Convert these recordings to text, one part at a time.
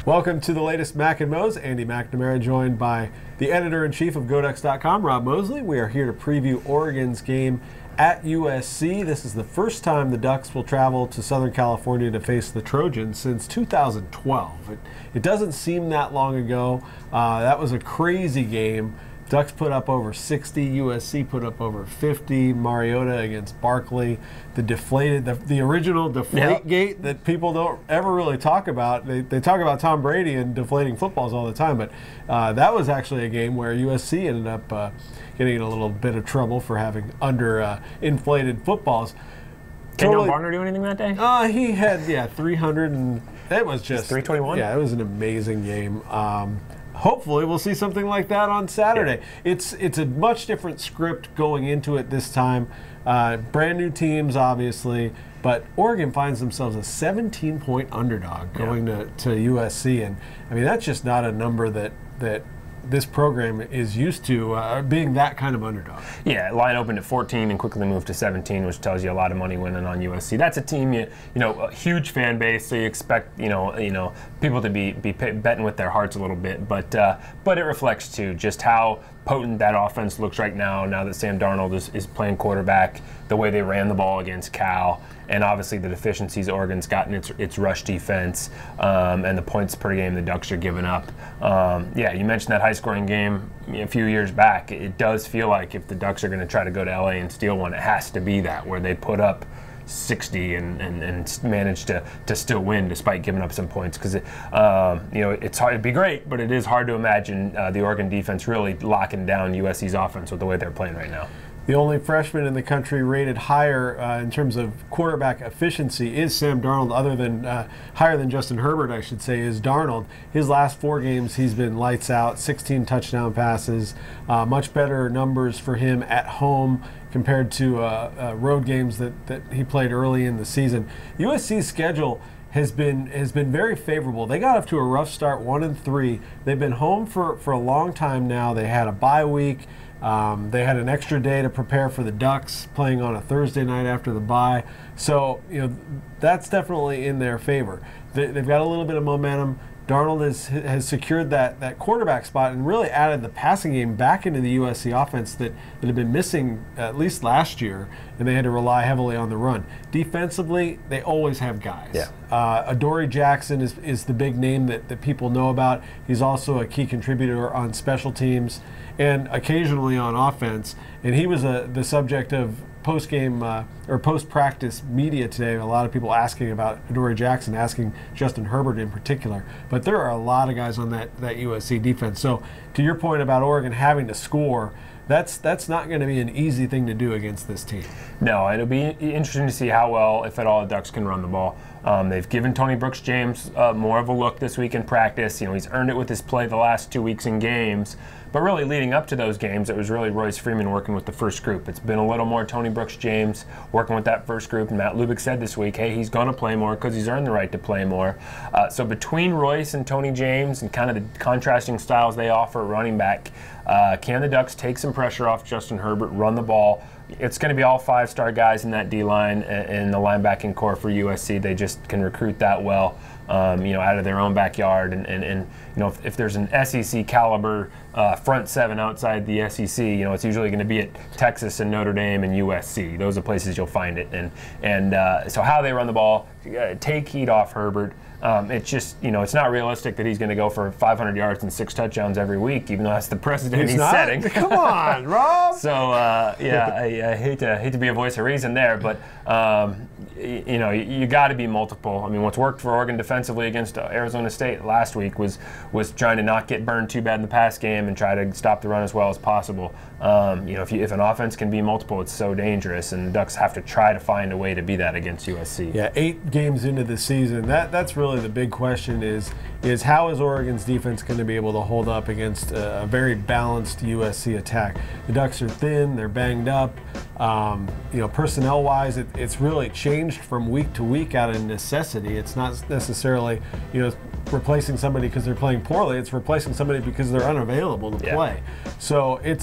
Welcome to the latest Mac and Mose. Andy McNamara, joined by the editor-in-chief of GoDucks.com, Rob Mosley. We are here to preview Oregon's game at USC. This is the first time the Ducks will travel to Southern California to face the Trojans since 2012. It doesn't seem that long ago. That was a crazy game. Ducks put up over 60, USC put up over 50. Mariota against Barkley, the original deflate gate that people don't ever really talk about. They talk about Tom Brady and deflating footballs all the time, but that was actually a game where USC ended up getting in a little bit of trouble for having inflated footballs. Did Noah Barner do anything that day? He had 300, and it was just 321. Yeah, it was an amazing game. Hopefully we'll see something like that on Saturday. Yeah. It's a much different script going into it this time. Brand new teams, obviously, but Oregon finds themselves a 17-point underdog going to USC, and I mean that's just not a number that this program is used to, being that kind of underdog. Yeah, line opened at 14 and quickly moved to 17, which tells you a lot of money winning on USC. That's a team, a huge fan base, so you expect, people to be betting with their hearts a little bit, but it reflects too just how potent that offense looks right now that Sam Darnold is playing quarterback, the way they ran the ball against Cal, and obviously the deficiencies Oregon's gotten its rush defense, and the points per game the Ducks are giving up. You mentioned that high-scoring game a few years back. It does feel like if the Ducks are going to try to go to LA and steal one, it has to be that, where they put up 60 and managed to still win despite giving up some points, because it's hard. It'd be great, but it is hard to imagine the Oregon defense really locking down USC's offense with the way they're playing right now. The only freshman in the country rated higher in terms of quarterback efficiency is Sam Darnold, other than higher than Justin Herbert, I should say, is Darnold. His last 4 games, he's been lights out, 16 touchdown passes, much better numbers for him at home compared to road games that he played early in the season. USC's schedule has been very favorable. They got off to a rough start, 1-3. They've been home for a long time now. They had a bye week. They had an extra day to prepare for the Ducks, playing on a Thursday night after the bye. So, that's definitely in their favor. They've got a little bit of momentum. Darnold has secured that quarterback spot and really added the passing game back into the USC offense that had been missing at least last year, and they had to rely heavily on the run. Defensively, they always have guys. Yeah. Adoree Jackson is the big name that people know about. He's also a key contributor on special teams and occasionally on offense, and he was the subject of post-game or post-practice media today. A lot of people asking about Adoree Jackson, asking Justin Herbert in particular. But there are a lot of guys on that USC defense. So to your point about Oregon having to score, that's not going to be an easy thing to do against this team. No, it'll be interesting to see how well, if at all, the Ducks can run the ball. They've given Tony Brooks-James more of a look this week in practice. He's earned it with his play the last 2 weeks in games. But really leading up to those games, it was really Royce Freeman working with the first group. It's been a little more Tony Brooks-James working with that first group. And Matt Lubick said this week, hey, he's going to play more because he's earned the right to play more. So between Royce and Tony James and kind of the contrasting styles they offer running back, can the Ducks take some pressure off Justin Herbert, run the ball? It's going to be all 5-star guys in that D-line and the linebacking core for USC. They just can recruit that well, out of their own backyard. And if there's an SEC caliber front 7 outside the SEC, it's usually going to be at Texas and Notre Dame and USC. Those are places you'll find it. And so how they run the ball, take heat off Herbert. It's just, it's not realistic that he's going to go for 500 yards and 6 touchdowns every week, even though that's the precedent he's setting. Come on, Rob. So, I hate to be a voice of reason there, but you got to be multiple. I mean, what's worked for Oregon defensively against Arizona State last week was trying to not get burned too bad in the pass game and try to stop the run as well as possible. If an offense can be multiple, it's so dangerous, and the Ducks have to try to find a way to be that against USC. Yeah, 8 games into the season, that's really the big question is how is Oregon's defense going to be able to hold up against a very balanced USC attack? The Ducks are thin, they're banged up. Personnel-wise, it's really changed from week to week out of necessity. It's not necessarily, replacing somebody because they're playing poorly. It's replacing somebody because they're unavailable to play. So it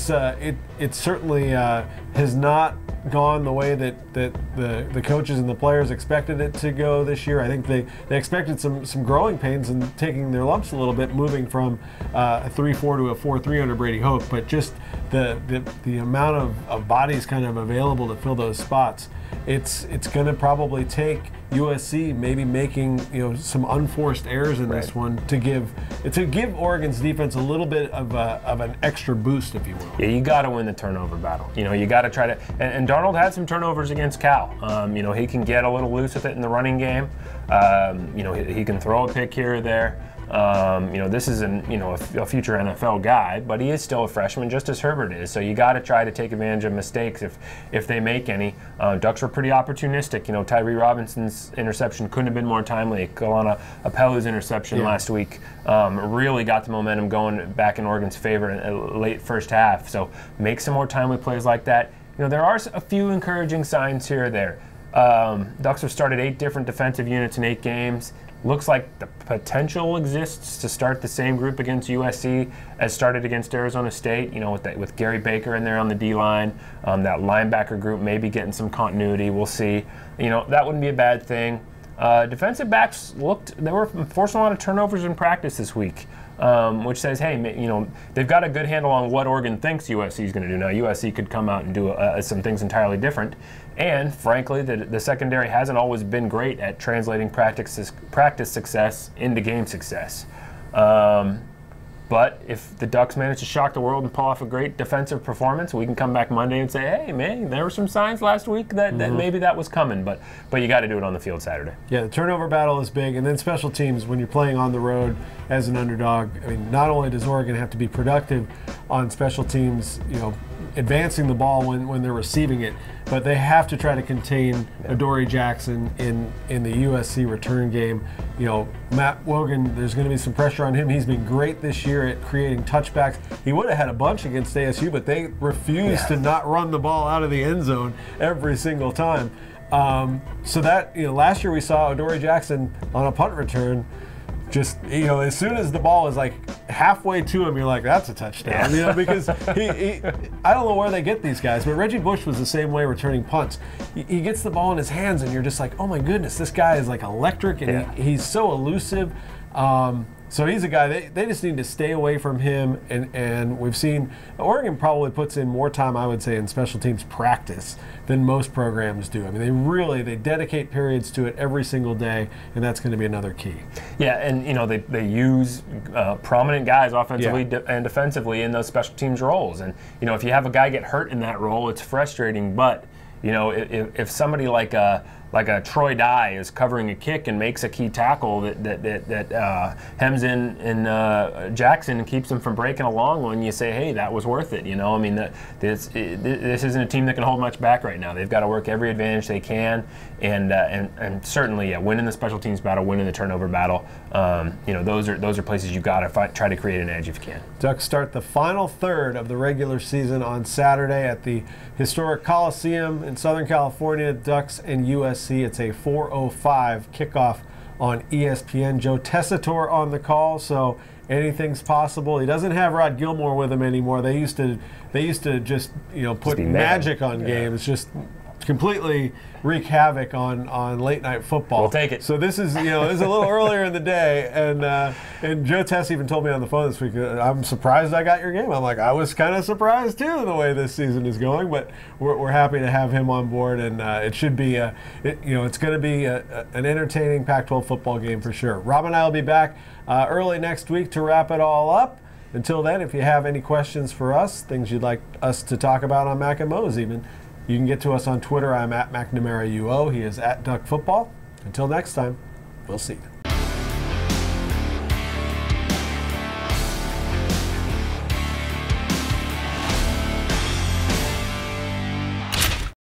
certainly has not gone the way that the coaches and the players expected it to go this year. I think they expected some growing pains and taking their lumps a little bit, moving from a 3-4 to a 4-3 under Brady Hoke, but just the amount of bodies kind of available to fill those spots, it's going to probably take USC maybe making some unforced errors in this one to give Oregon's defense a little bit of an extra boost, if you will. Yeah, you got to win the turnover battle. You got to try to. And Darnold had some turnovers against Cal. He can get a little loose with it in the running game. He can throw a pick here or there. This is a future NFL guy, but he is still a freshman, just as Herbert is. So you got to try to take advantage of mistakes if they make any. Ducks were pretty opportunistic. Tyree Robinson's interception couldn't have been more timely. Kalana Apelu's interception last week really got the momentum going back in Oregon's favor in the late first half. So make some more timely plays like that. There are a few encouraging signs here or there. Ducks have started 8 different defensive units in 8 games. Looks like the potential exists to start the same group against USC as started against Arizona State, with Gary Baker in there on the D-line. That linebacker group maybe getting some continuity. We'll see. That wouldn't be a bad thing. Defensive backs they were forcing a lot of turnovers in practice this week, which says, hey, they've got a good handle on what Oregon thinks USC is going to do. Now, USC could come out and do some things entirely different. And, frankly, the secondary hasn't always been great at translating practice success into game success. But if the Ducks manage to shock the world and pull off a great defensive performance, we can come back Monday and say, hey, man, there were some signs last week that maybe that was coming. But you got to do it on the field Saturday. Yeah, the turnover battle is big. And then special teams, when you're playing on the road as an underdog, not only does Oregon have to be productive on special teams, advancing the ball when they're receiving it, but they have to try to contain Adoree Jackson in the USC return game. Matt Wogan, there's going to be some pressure on him. He's been great this year at creating touchbacks. He would have had a bunch against ASU, but they refused to not run the ball out of the end zone every single time. So that, last year we saw Adoree Jackson on a punt return. Just, as soon as the ball is like halfway to him, you're like, that's a touchdown. Because he I don't know where they get these guys, but Reggie Bush was the same way returning punts. He gets the ball in his hands, and you're just like, oh my goodness, this guy is like electric, and he's so elusive. So he's a guy, they just need to stay away from him, and we've seen Oregon probably puts in more time, I would say, in special teams practice than most programs do. They dedicate periods to it every single day, and that's going to be another key. Yeah, and they use prominent guys offensively and defensively in those special teams roles, and if you have a guy get hurt in that role, it's frustrating, but if somebody like a Troy Dye is covering a kick and makes a key tackle that hems in Jackson and keeps him from breaking a long one, you say, hey, that was worth it. This isn't a team that can hold much back right now. They've got to work every advantage they can, and certainly, winning the special teams battle, winning the turnover battle. Those are places you've got to try to create an edge if you can. Ducks start the final third of the regular season on Saturday at the historic Coliseum in Southern California. Ducks and USC. It's a 4:05 kickoff on ESPN. Joe Tessitore on the call, so anything's possible. He doesn't have Rod Gilmore with him anymore. They used to just put magic on games, just completely wreak havoc on late night football. We'll take it. So this is this is a little earlier in the day, and Joe Tess even told me on the phone this week, I'm surprised I got your game. I'm like, I was kind of surprised too the way this season is going, but we're happy to have him on board, and it should be it's going to be an entertaining Pac-12 football game for sure. Rob and I will be back early next week to wrap it all up. Until then, if you have any questions for us, things you'd like us to talk about on Mac and Mose even, you can get to us on Twitter. I'm at McNamara UO. He is at Duck Football. Until next time, we'll see you.